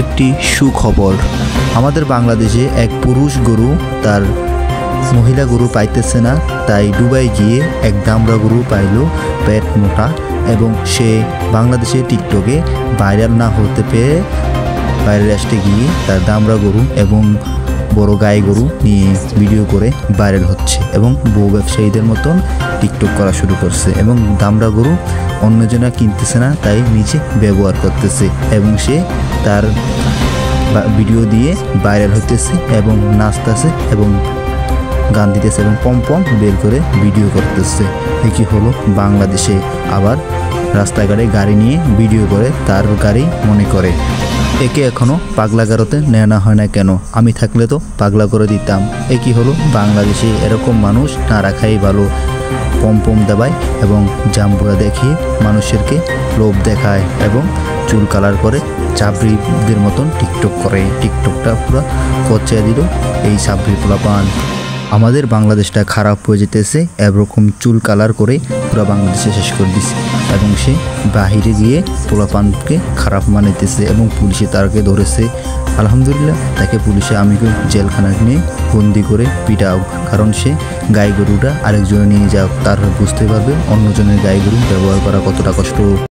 একটি সুখবর। আমাদের বাংলাদেশে এক পুরুষ গরু তার মহিলা গরু পাইতেছে না, তাই দুবাই গিয়ে এক দামড়া গরু পাইল, পেট মোটা, এবং সে বাংলাদেশে টিকটকে ভাইরাল না হতে পেরে বাইরের রাষ্ট্রে গিয়ে তার দামড়া গরু এবং বড় গাই গরু নিয়ে ভিডিও করে ভাইরাল হচ্ছে এবং বউ ব্যবসায়ীদের মতন টিকটক করা শুরু করছে এবং দামড়া গরু অন্যজনা কিনতেছে না, তাই নিজে ব্যবহার করতেছে এবং সে তার ভিডিও দিয়ে ভাইরাল হইতেছে এবং নাচতেছে এবং গান দিতেছে এবং পম বের করে ভিডিও করতেছে। কি হলো বাংলাদেশে আবার রাস্তাঘাটে গাড়ি নিয়ে ভিডিও করে তার গাড়ি মনে করে। একে এখনও পাগলা গারোতে নেওয়া হয় না কেন? আমি থাকলে তো পাগলা করে দিতাম। কি হলো বাংলাদেশে এরকম মানুষ না রাখাই ভালো। পম দেবায় এবং জাম্বুরা দেখিয়ে মানুষেরকে লোভ দেখায় এবং চুল কালার করে চাবড়িদের মতন টিকটক করে। টিকটকটা পুরো পচায় দিল এই চাবড়ি পোলাপান। আমাদের বাংলাদেশটা খারাপ হয়ে যেতেছে, এরকম চুল কালার করে পুরো বাংলাদেশে শেষ করে দিছে এবং সে বাহিরে গিয়ে পোলাপানকে খারাপ মানাইতেছে এবং পুলিশে তাকে ধরেছে। আলহামদুলিল্লাহ তাকে পুলিশে আমিকে জেলখানা নিয়ে বন্দি করে পিটাও, কারণ সে গাই গরুটা আরেকজনে নিয়ে যাও, তার বুঝতে পারবে অন্যজনের গাই গরু ব্যবহার করা কতটা কষ্ট।